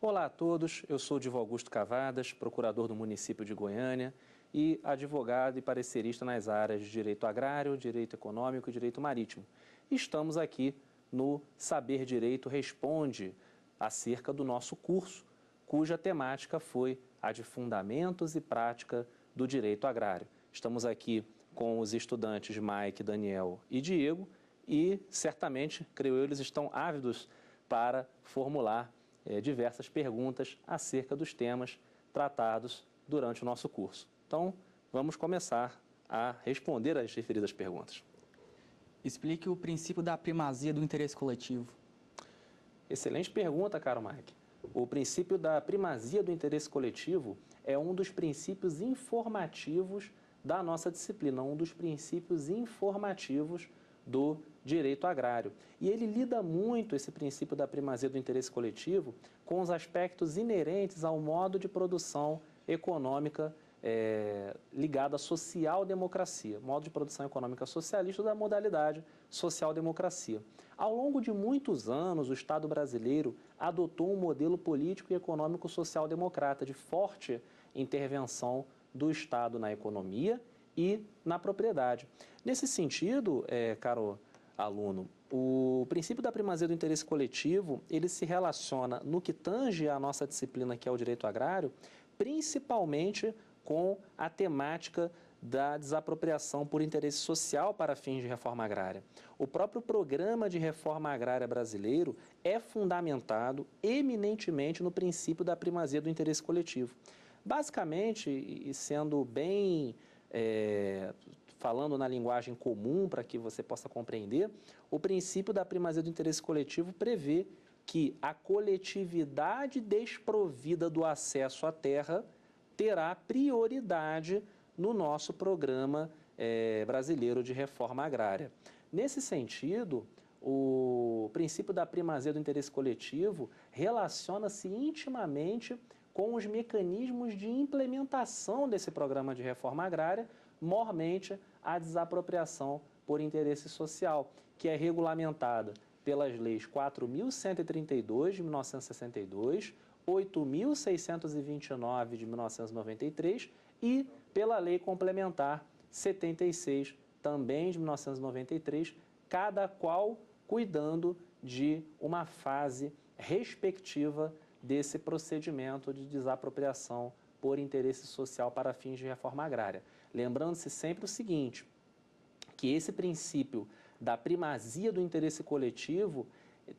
Olá a todos, eu sou o Divo Augusto Cavadas, procurador do município de Goiânia e advogado e parecerista nas áreas de direito agrário, direito econômico e direito marítimo. Estamos aqui no Saber Direito Responde, acerca do nosso curso, cuja temática foi a de Fundamentos e Prática do Direito Agrário. Estamos aqui com os estudantes Mike, Daniel e Diego e certamente, creio eu, eles estão ávidos para formular diversas perguntas acerca dos temas tratados durante o nosso curso. Então, vamos começar a responder às referidas perguntas. Explique o princípio da primazia do interesse coletivo. Excelente pergunta, caro Mike. O princípio da primazia do interesse coletivo é um dos princípios informativos da nossa disciplina, um dos princípios informativos do direito agrário. E ele lida muito, esse princípio da primazia do interesse coletivo, com os aspectos inerentes ao modo de produção econômica ligado à social-democracia, modo de produção econômica socialista da modalidade social-democracia. Ao longo de muitos anos, o Estado brasileiro adotou um modelo político e econômico social-democrata de forte intervenção do Estado na economia e na propriedade. Nesse sentido, caro aluno, o princípio da primazia do interesse coletivo, ele se relaciona no que tange à nossa disciplina, que é o direito agrário, principalmente com a temática da desapropriação por interesse social para fins de reforma agrária. O próprio programa de reforma agrária brasileiro é fundamentado eminentemente no princípio da primazia do interesse coletivo. Basicamente, e sendo bem falando na linguagem comum para que você possa compreender, o princípio da primazia do interesse coletivo prevê que a coletividade desprovida do acesso à terra terá prioridade no nosso programa brasileiro de reforma agrária. Nesse sentido, o princípio da primazia do interesse coletivo relaciona-se intimamente com os mecanismos de implementação desse programa de reforma agrária, mormente a desapropriação por interesse social, que é regulamentada pelas leis 4.132 de 1962, 8.629 de 1993 e pela Lei Complementar 76, também de 1993, cada qual cuidando de uma fase respectiva desse procedimento de desapropriação por interesse social para fins de reforma agrária. Lembrando-se sempre o seguinte, que esse princípio da primazia do interesse coletivo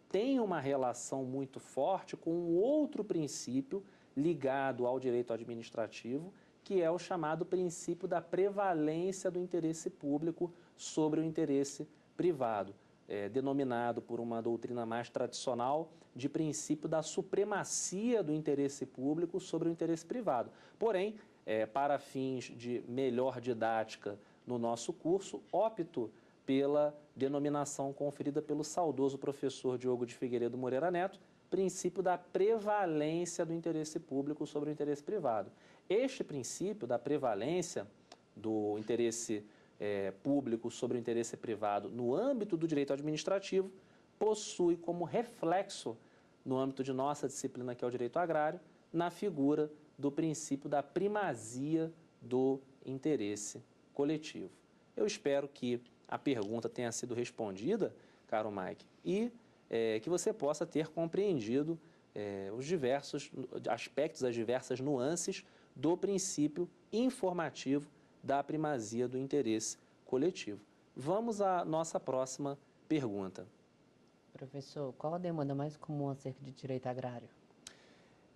tem uma relação muito forte com um outro princípio ligado ao direito administrativo, que é o chamado princípio da prevalência do interesse público sobre o interesse privado, denominado por uma doutrina mais tradicional de princípio da supremacia do interesse público sobre o interesse privado. Porém, para fins de melhor didática no nosso curso, opto pela denominação conferida pelo saudoso professor Diogo de Figueiredo Moreira Neto, princípio da prevalência do interesse público sobre o interesse privado. Este princípio da prevalência do interesse público sobre o interesse privado no âmbito do direito administrativo possui como reflexo, no âmbito de nossa disciplina, que é o direito agrário, na figura do princípio da primazia do interesse coletivo. Eu espero que a pergunta tenha sido respondida, caro Mike, e que você possa ter compreendido os diversos aspectos, as diversas nuances do princípio informativo da primazia do interesse coletivo. Vamos à nossa próxima pergunta. Professor, qual a demanda mais comum acerca de direito agrário?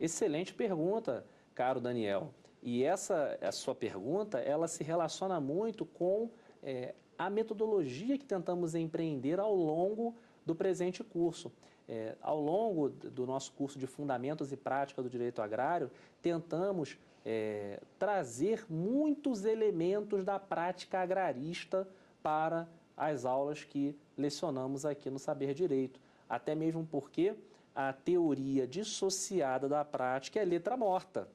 Excelente pergunta, caro Daniel. E a sua pergunta, ela se relaciona muito com a metodologia que tentamos empreender ao longo do presente curso. Ao longo do nosso curso de Fundamentos e Prática do Direito Agrário, tentamos trazer muitos elementos da prática agrarista para as aulas que lecionamos aqui no Saber Direito. Até mesmo porque a teoria dissociada da prática é letra morta.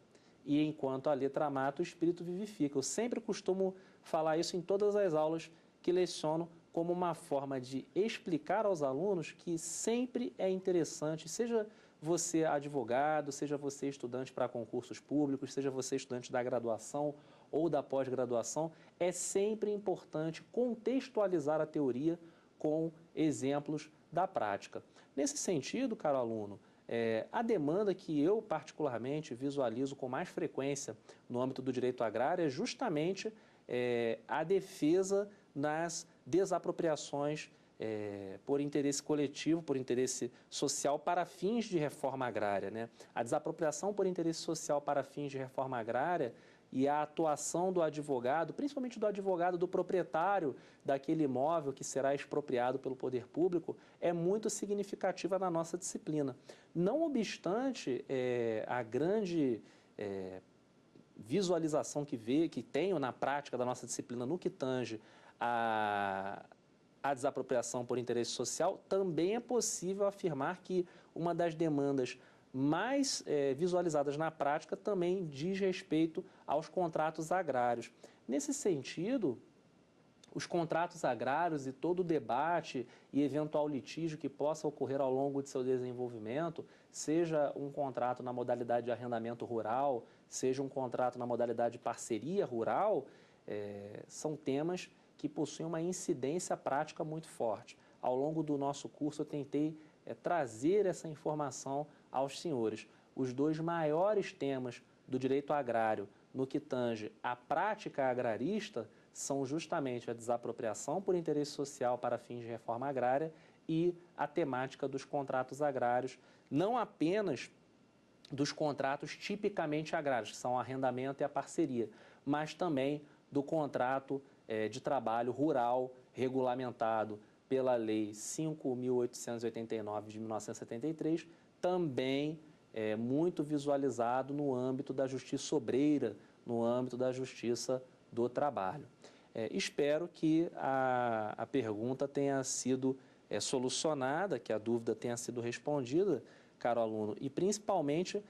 E enquanto a letra mata, o espírito vivifica. Eu sempre costumo falar isso em todas as aulas que leciono, como uma forma de explicar aos alunos que sempre é interessante, seja você advogado, seja você estudante para concursos públicos, seja você estudante da graduação ou da pós-graduação, é sempre importante contextualizar a teoria com exemplos da prática. Nesse sentido, caro aluno, a demanda que eu particularmente visualizo com mais frequência no âmbito do direito agrário é justamente a defesa nas desapropriações por interesse coletivo, por interesse social para fins de reforma agrária, né? A desapropriação por interesse social para fins de reforma agrária e a atuação do advogado, principalmente do advogado do proprietário daquele imóvel que será expropriado pelo poder público, é muito significativa na nossa disciplina. Não obstante a grande visualização que tenho na prática da nossa disciplina no que tange a desapropriação por interesse social, também é possível afirmar que uma das demandas mais visualizadas na prática também diz respeito aos contratos agrários. Nesse sentido, os contratos agrários e todo o debate e eventual litígio que possa ocorrer ao longo de seu desenvolvimento, seja um contrato na modalidade de arrendamento rural, seja um contrato na modalidade de parceria rural, são temas que possuem uma incidência prática muito forte. Ao longo do nosso curso eu tentei trazer essa informação aos senhores. Os dois maiores temas do direito agrário no que tange à prática agrarista são justamente a desapropriação por interesse social para fins de reforma agrária e a temática dos contratos agrários, não apenas dos contratos tipicamente agrários, que são o arrendamento e a parceria, mas também do contrato de trabalho rural regulamentado pela Lei 5.889 de 1973, também muito visualizado no âmbito da justiça obreira, no âmbito da justiça do trabalho. Espero que a pergunta tenha sido solucionada, que a dúvida tenha sido respondida, caro aluno, e principalmente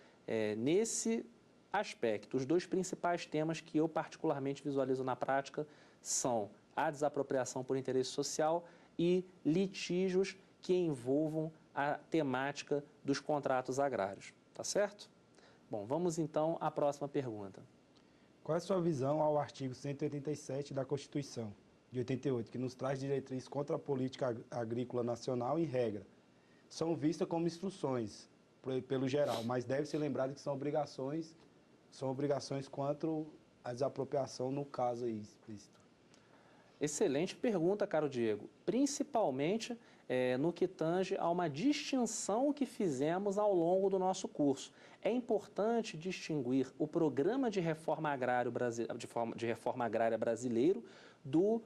nesse aspecto. Os dois principais temas que eu particularmente visualizo na prática são a desapropriação por interesse social e litígios que envolvam a temática dos contratos agrários. Tá certo? Bom, vamos então à próxima pergunta. Qual é a sua visão ao artigo 187 da Constituição de 88, que nos traz diretrizes contra a política agrícola nacional e regra? São vistas como instruções pelo geral, mas deve ser lembrado que são obrigações quanto à desapropriação no caso aí explícito. Excelente pergunta, caro Diego. Principalmente no que tange a uma distinção que fizemos ao longo do nosso curso. É importante distinguir o Programa de Reforma Agrária Brasileiro do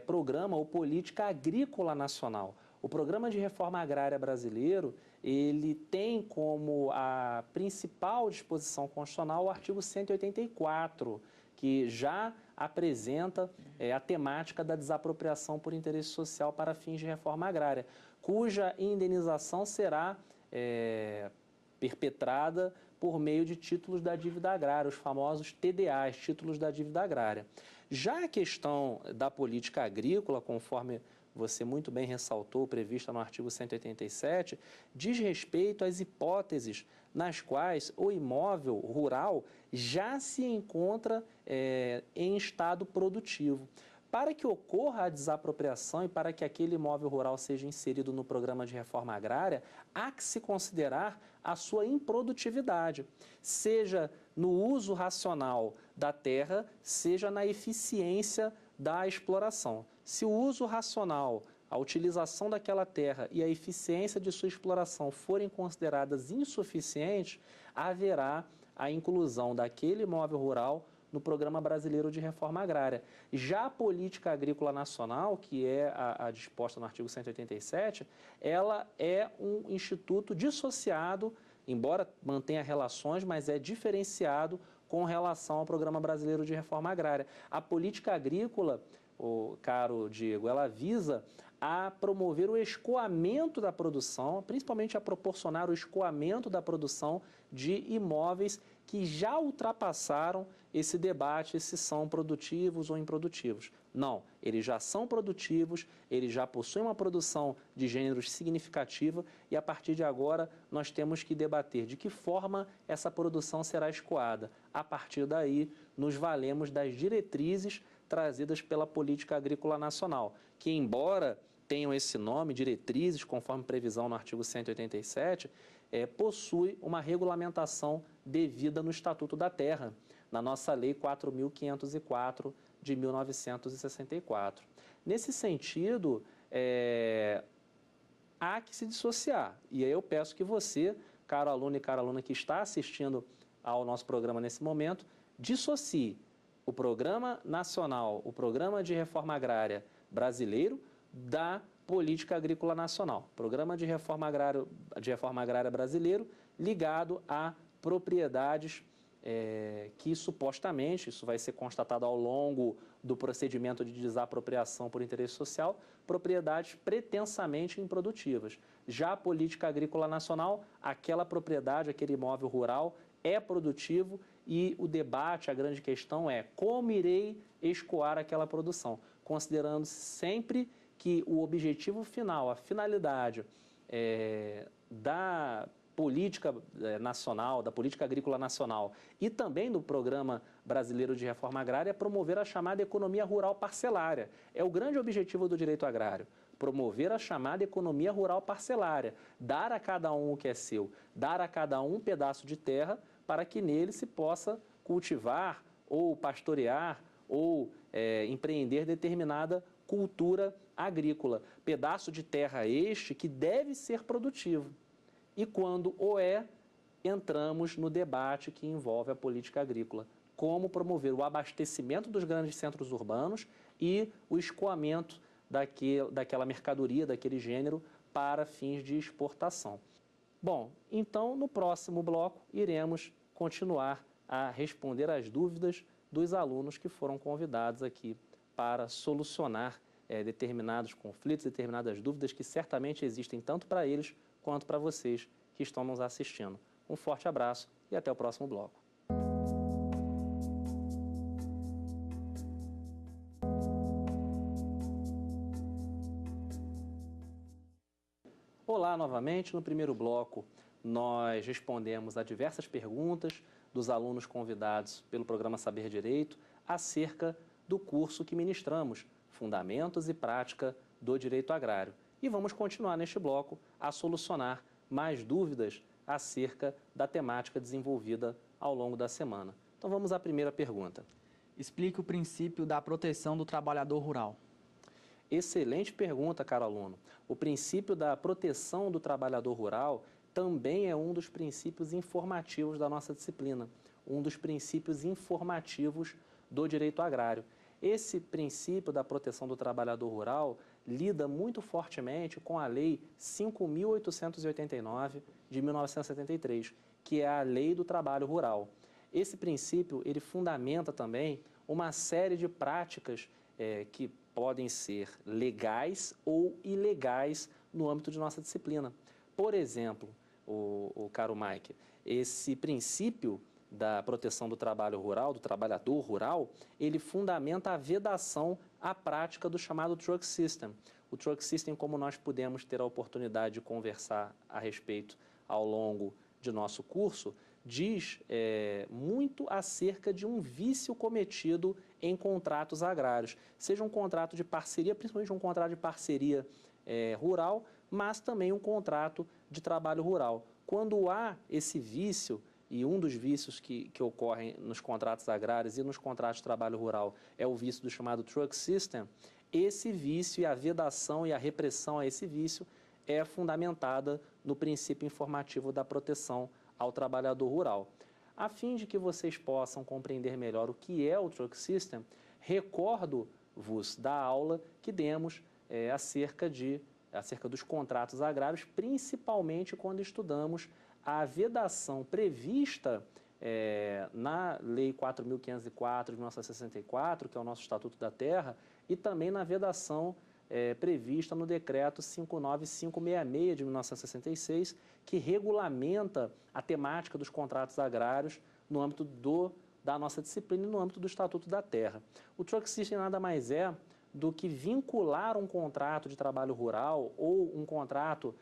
Programa ou Política Agrícola Nacional. O Programa de Reforma Agrária Brasileiro, ele tem como a principal disposição constitucional o artigo 184, que já apresenta a temática da desapropriação por interesse social para fins de reforma agrária, cuja indenização será perpetrada por meio de títulos da dívida agrária, os famosos TDAs, títulos da dívida agrária. Já a questão da política agrícola, conforme você muito bem ressaltou, prevista no artigo 187, diz respeito às hipóteses nas quais o imóvel rural já se encontra em estado produtivo. Para que ocorra a desapropriação e para que aquele imóvel rural seja inserido no programa de reforma agrária, há que se considerar a sua improdutividade, seja no uso racional da terra, seja na eficiência da exploração. Se o uso racional, a utilização daquela terra e a eficiência de sua exploração forem consideradas insuficientes, haverá a inclusão daquele imóvel rural no Programa Brasileiro de Reforma Agrária. Já a Política Agrícola Nacional, que é a disposta no artigo 187, ela é um instituto dissociado, embora mantenha relações, mas é diferenciado com relação ao Programa Brasileiro de Reforma Agrária. A política agrícola, caro Diego, ela visa a promover o escoamento da produção, principalmente a proporcionar o escoamento da produção de imóveis que já ultrapassaram esse debate se são produtivos ou improdutivos. Não, eles já são produtivos, eles já possuem uma produção de gêneros significativa e a partir de agora nós temos que debater de que forma essa produção será escoada. A partir daí, nos valemos das diretrizes trazidas pela Política Agrícola Nacional, que embora tenham esse nome, diretrizes, conforme previsão no artigo 187, possui uma regulamentação devida no Estatuto da Terra, na nossa Lei 4.504 de 1964. Nesse sentido, há que se dissociar. E aí eu peço que você, caro aluno e cara aluna que está assistindo ao nosso programa nesse momento, dissocie o Programa Nacional, o Programa de Reforma Agrária brasileiro da Política Agrícola Nacional. Programa de Reforma Agrária brasileiro ligado a propriedades que supostamente, isso vai ser constatado ao longo do procedimento de desapropriação por interesse social, propriedades pretensamente improdutivas. Já a Política Agrícola Nacional, aquela propriedade, aquele imóvel rural é produtivo e o debate, a grande questão é como irei escoar aquela produção, considerando sempre que o objetivo final, a finalidade da política nacional, da política agrícola nacional e também do Programa Brasileiro de Reforma Agrária é promover a chamada economia rural parcelária. É o grande objetivo do direito agrário, promover a chamada economia rural parcelária, dar a cada um o que é seu, dar a cada um pedaço de terra para que nele se possa cultivar ou pastorear ou empreender determinada cultura agrícola. Pedaço de terra este que deve ser produtivo. E quando entramos no debate que envolve a política agrícola. Como promover o abastecimento dos grandes centros urbanos e o escoamento daquela mercadoria, daquele gênero, para fins de exportação. Bom, então no próximo bloco iremos continuar a responder às dúvidas dos alunos que foram convidados aqui para solucionar determinados conflitos, determinadas dúvidas que certamente existem tanto para eles quanto para vocês que estão nos assistindo. Um forte abraço e até o próximo bloco. Olá novamente. No primeiro bloco, nós respondemos a diversas perguntas dos alunos convidados pelo programa Saber Direito acerca do curso que ministramos, Fundamentos e Prática do Direito Agrário. E vamos continuar neste bloco a solucionar mais dúvidas acerca da temática desenvolvida ao longo da semana. Então vamos à primeira pergunta. Explique o princípio da proteção do trabalhador rural. Excelente pergunta, caro aluno. O princípio da proteção do trabalhador rural também é um dos princípios informativos da nossa disciplina, um dos princípios informativos do direito agrário. Esse princípio da proteção do trabalhador rural lida muito fortemente com a Lei 5.889 de 1973, que é a Lei do Trabalho Rural. Esse princípio, ele fundamenta também uma série de práticas que podem ser legais ou ilegais no âmbito de nossa disciplina. Por exemplo, o caro Mike, esse princípio da proteção do trabalho rural, do trabalhador rural, ele fundamenta a vedação à prática do chamado Truck System. O Truck System, como nós pudemos ter a oportunidade de conversar a respeito ao longo de nosso curso, diz muito acerca de um vício cometido em contratos agrários, seja um contrato de parceria, principalmente um contrato de parceria rural, mas também um contrato de trabalho rural. Quando há esse vício, e um dos vícios que ocorrem nos contratos agrários e nos contratos de trabalho rural é o vício do chamado Truck System, esse vício e a vedação e a repressão a esse vício é fundamentada no princípio informativo da proteção ao trabalhador rural. A fim de que vocês possam compreender melhor o que é o Truck System, recordo-vos da aula que demos acerca dos contratos agrários, principalmente quando estudamos a vedação prevista na Lei 4.504 de 1964, que é o nosso Estatuto da Terra, e também na vedação prevista no Decreto 59566 de 1966, que regulamenta a temática dos contratos agrários no âmbito da nossa disciplina e no âmbito do Estatuto da Terra. O Truck System nada mais é do que vincular um contrato de trabalho rural ou um contrato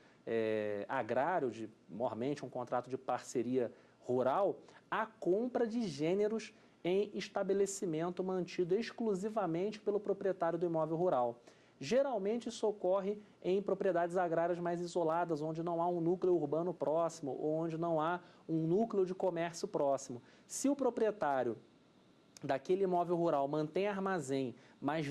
agrário, normalmente um contrato de parceria rural, à compra de gêneros em estabelecimento mantido exclusivamente pelo proprietário do imóvel rural. Geralmente isso ocorre em propriedades agrárias mais isoladas, onde não há um núcleo urbano próximo, ou onde não há um núcleo de comércio próximo. Se o proprietário daquele imóvel rural mantém armazém, mas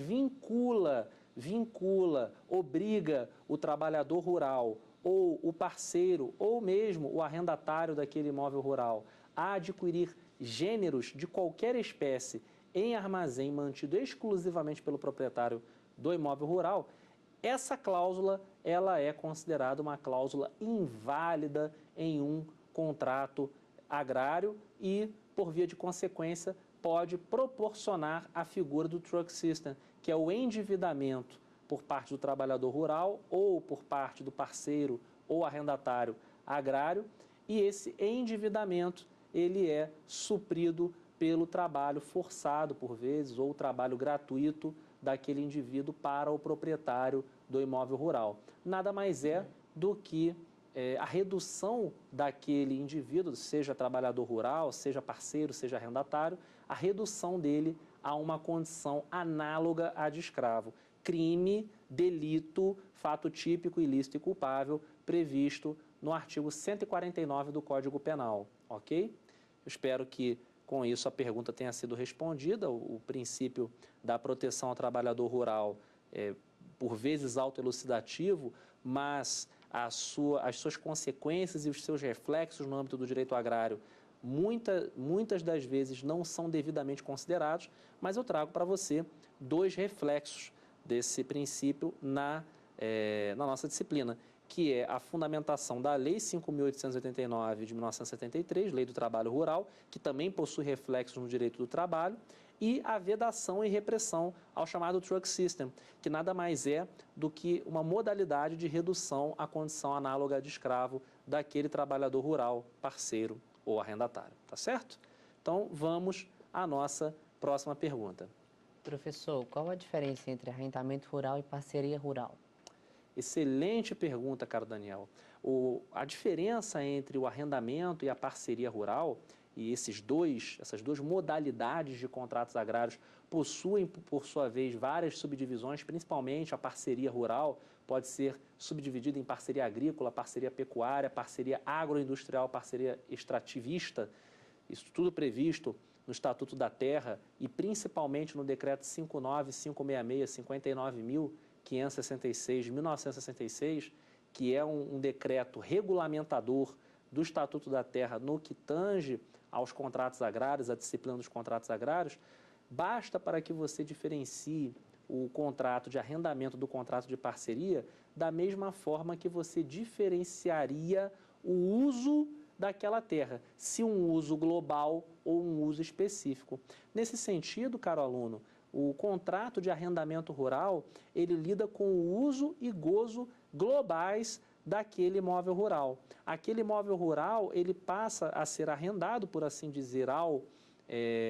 obriga o trabalhador rural, ou o parceiro, ou mesmo o arrendatário daquele imóvel rural a adquirir gêneros de qualquer espécie em armazém mantido exclusivamente pelo proprietário do imóvel rural, essa cláusula ela é considerada uma cláusula inválida em um contrato agrário e, por via de consequência, pode proporcionar a figura do Truck System, que é o endividamento por parte do trabalhador rural ou por parte do parceiro ou arrendatário agrário, e esse endividamento ele é suprido pelo trabalho forçado, por vezes, ou trabalho gratuito daquele indivíduo para o proprietário do imóvel rural. Nada mais é do que a redução daquele indivíduo, seja trabalhador rural, seja parceiro, seja arrendatário, a redução dele a uma condição análoga à de escravo. Crime, delito, fato típico, ilícito e culpável, previsto no artigo 149 do Código Penal, ok? Eu espero que com isso a pergunta tenha sido respondida. O princípio da proteção ao trabalhador rural é, por vezes, autoelucidativo, mas as suas consequências e os seus reflexos no âmbito do direito agrário muitas das vezes não são devidamente considerados, mas eu trago para você dois reflexos desse princípio na nossa disciplina, que é a fundamentação da Lei 5.889 de 1973, Lei do Trabalho Rural, que também possui reflexos no direito do trabalho, e a vedação e repressão ao chamado Truck System, que nada mais é do que uma modalidade de redução à condição análoga de escravo daquele trabalhador rural, parceiro ou arrendatário, tá certo? Então, vamos à nossa próxima pergunta. Professor, qual a diferença entre arrendamento rural e parceria rural? Excelente pergunta, caro Daniel. A diferença entre o arrendamento e a parceria rural, e essas duas modalidades de contratos agrários possuem, por sua vez, várias subdivisões, principalmente a parceria rural pode ser subdividida em parceria agrícola, parceria pecuária, parceria agroindustrial, parceria extrativista, isso tudo previsto no Estatuto da Terra e principalmente no Decreto 59566, 59.566 de 1966, que é um decreto regulamentador do Estatuto da Terra no que tange aos contratos agrários, a disciplina dos contratos agrários. Basta para que você diferencie o contrato de arrendamento do contrato de parceria da mesma forma que você diferenciaria o uso daquela terra, se um uso global ou um uso específico. Nesse sentido, caro aluno, o contrato de arrendamento rural, ele lida com o uso e gozo globais daquele imóvel rural. Aquele imóvel rural, ele passa a ser arrendado, por assim dizer, ao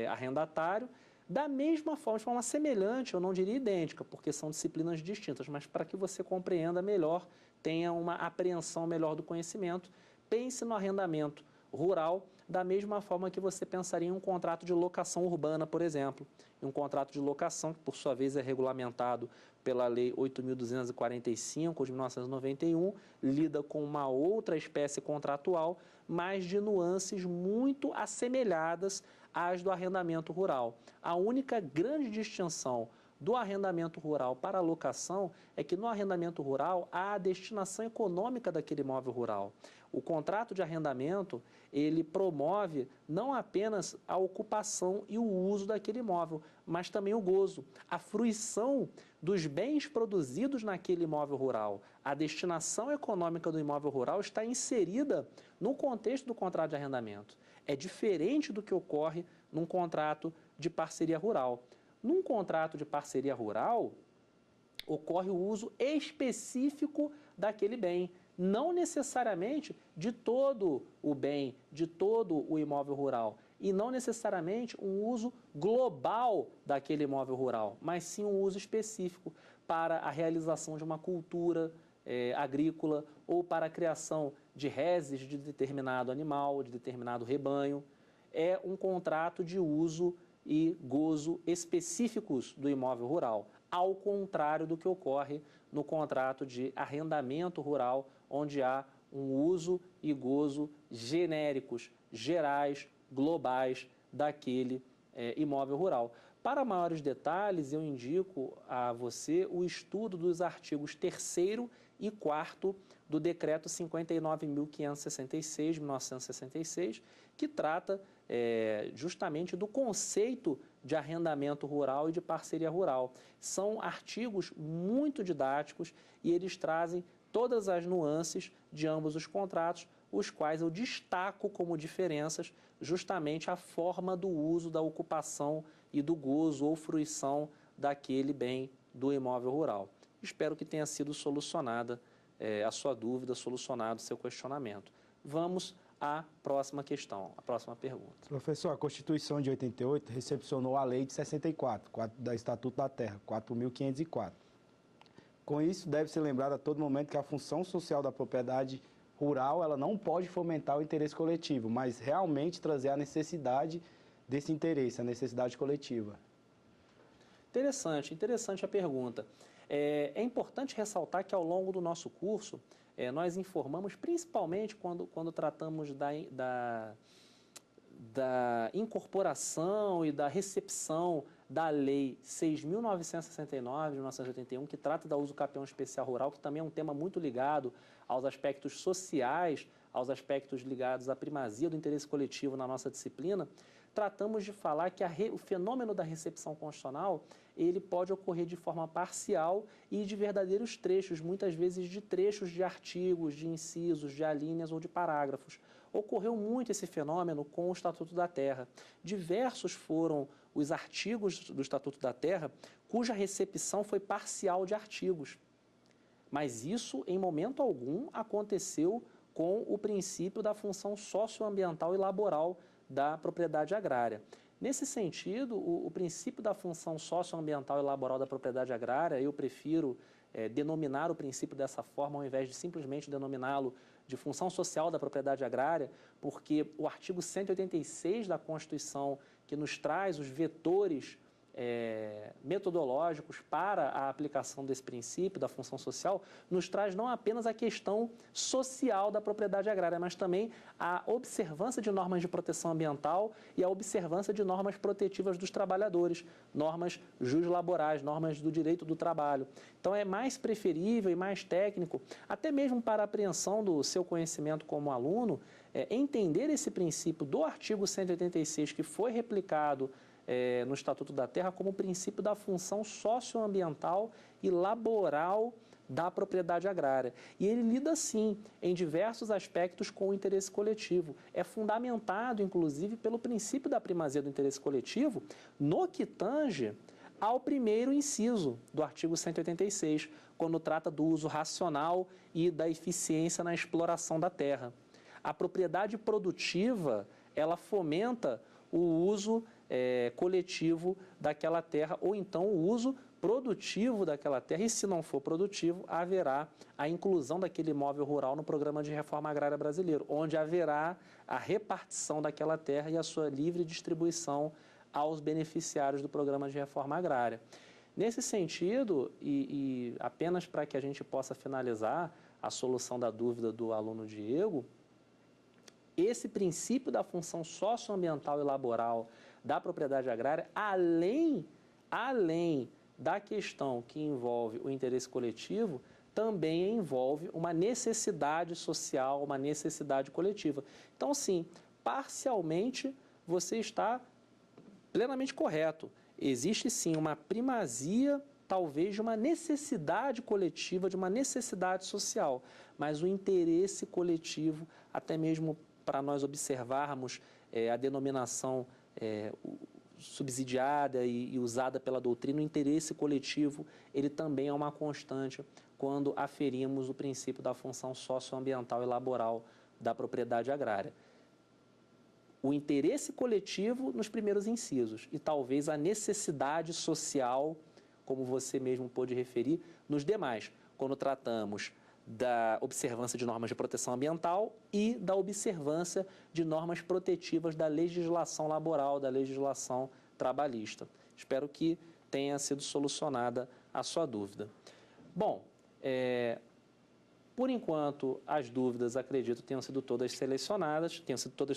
arrendatário, da mesma forma, de forma semelhante, eu não diria idêntica, porque são disciplinas distintas, mas para que você compreenda melhor, tenha uma apreensão melhor do conhecimento, pense no arrendamento rural da mesma forma que você pensaria em um contrato de locação urbana, por exemplo. Um contrato de locação que, por sua vez, é regulamentado pela Lei 8.245 de 1991, lida com uma outra espécie contratual, mas de nuances muito assemelhadas às do arrendamento rural. A única grande distinção do arrendamento rural para a locação é que no arrendamento rural há a destinação econômica daquele imóvel rural. O contrato de arrendamento, ele promove não apenas a ocupação e o uso daquele imóvel, mas também o gozo, a fruição dos bens produzidos naquele imóvel rural. A destinação econômica do imóvel rural está inserida no contexto do contrato de arrendamento. É diferente do que ocorre num contrato de parceria rural. Num contrato de parceria rural, ocorre o uso específico daquele bem, não necessariamente de todo o bem, de todo o imóvel rural. e não necessariamente um uso global daquele imóvel rural, mas sim um uso específico para a realização de uma cultura agrícola ou para a criação de reses de determinado animal, de determinado rebanho. É um contrato de uso e gozo específicos do imóvel rural, ao contrário do que ocorre no contrato de arrendamento rural, onde há um uso e gozo genéricos, gerais, globais daquele imóvel rural. Para maiores detalhes, eu indico a você o estudo dos artigos 3º e 4º do Decreto 59.566, de 1966, que trata justamente do conceito de arrendamento rural e de parceria rural. São artigos muito didáticos e eles trazem todas as nuances de ambos os contratos, os quais eu destaco como diferenças justamente a forma do uso, da ocupação e do gozo ou fruição daquele bem do imóvel rural. Espero que tenha sido solucionada a sua dúvida, solucionado o seu questionamento. Vamos à próxima questão, à próxima pergunta. Professor, a Constituição de 88 recepcionou a Lei de 64, da Estatuto da Terra, 4.504. Com isso, deve ser lembrado a todo momento que a função social da propriedade rural ela não pode fomentar o interesse coletivo, mas realmente trazer a necessidade desse interesse, a necessidade coletiva. Interessante a pergunta. É importante ressaltar que ao longo do nosso curso, nós informamos, principalmente quando tratamos da incorporação e da recepção da Lei 6.969, de 1981, que trata da uso capião especial rural, que também é um tema muito ligado aos aspectos sociais, aos aspectos ligados à primazia do interesse coletivo na nossa disciplina. Tratamos de falar que o fenômeno da recepção constitucional ele pode ocorrer de forma parcial e de verdadeiros trechos, muitas vezes de trechos de artigos, de incisos, de alíneas ou de parágrafos. Ocorreu muito esse fenômeno com o Estatuto da Terra. Diversos foram os artigos do Estatuto da Terra cuja recepção foi parcial de artigos. Mas isso, em momento algum, aconteceu com o princípio da função socioambiental e laboral da propriedade agrária. Nesse sentido, o princípio da função socioambiental e laboral da propriedade agrária, eu prefiro denominar o princípio dessa forma ao invés de simplesmente denominá-lo de função social da propriedade agrária, porque o artigo 186 da Constituição, que nos traz os vetores metodológicos para a aplicação desse princípio da função social, nos traz não apenas a questão social da propriedade agrária, mas também a observância de normas de proteção ambiental e a observância de normas protetivas dos trabalhadores, normas juslaborais, normas do direito do trabalho. Então é mais preferível e mais técnico, até mesmo para a apreensão do seu conhecimento como aluno, entender esse princípio do artigo 186 que foi replicado no Estatuto da Terra como princípio da função socioambiental e laboral da propriedade agrária. E ele lida, sim, em diversos aspectos com o interesse coletivo. É fundamentado, inclusive, pelo princípio da primazia do interesse coletivo no que tange ao primeiro inciso do artigo 186, quando trata do uso racional e da eficiência na exploração da terra. A propriedade produtiva, ela fomenta o uso coletivo daquela terra, ou então o uso produtivo daquela terra, e se não for produtivo, haverá a inclusão daquele imóvel rural no Programa de Reforma Agrária Brasileiro, onde haverá a repartição daquela terra e a sua livre distribuição aos beneficiários do Programa de Reforma Agrária. Nesse sentido, e apenas para que a gente possa finalizar a solução da dúvida do aluno Diego, esse princípio da função socioambiental e laboral da propriedade agrária, além da questão que envolve o interesse coletivo, também envolve uma necessidade social, uma necessidade coletiva. Então, sim, parcialmente você está plenamente correto. Existe, sim, uma primazia, talvez, de uma necessidade coletiva, de uma necessidade social, mas o interesse coletivo, até mesmo para nós observarmos a denominação subsidiada e usada pela doutrina, o interesse coletivo, ele também é uma constante quando aferimos o princípio da função socioambiental e laboral da propriedade agrária. o interesse coletivo nos primeiros incisos e talvez a necessidade social, como você mesmo pôde referir, nos demais, quando tratamos da observância de normas de proteção ambiental e da observância de normas protetivas da legislação laboral, da legislação trabalhista. Espero que tenha sido solucionada a sua dúvida. Bom, por enquanto, as dúvidas, acredito, tenham sido todas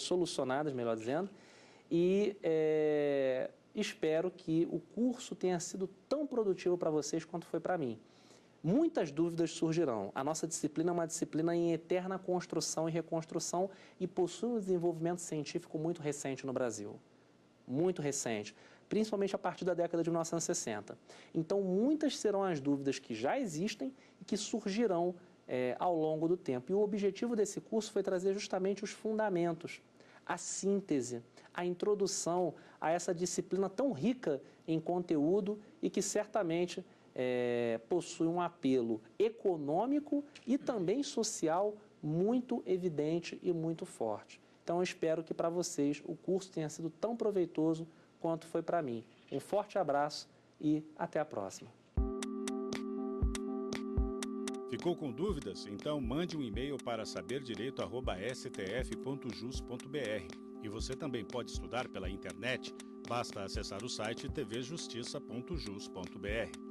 solucionadas, melhor dizendo, e espero que o curso tenha sido tão produtivo para vocês quanto foi para mim. Muitas dúvidas surgirão. A nossa disciplina é uma disciplina em eterna construção e reconstrução e possui um desenvolvimento científico muito recente no Brasil. Muito recente, principalmente a partir da década de 1960. Então, muitas serão as dúvidas que já existem e que surgirão ao longo do tempo. E o objetivo desse curso foi trazer justamente os fundamentos, a síntese, a introdução a essa disciplina tão rica em conteúdo e que certamente possui um apelo econômico e também social muito evidente e muito forte. Então, eu espero que para vocês o curso tenha sido tão proveitoso quanto foi para mim. Um forte abraço e até a próxima. Ficou com dúvidas? Então mande um e-mail para saberdireito@stf.jus.br. E você também pode estudar pela internet. Basta acessar o site tvjustiça.jus.br.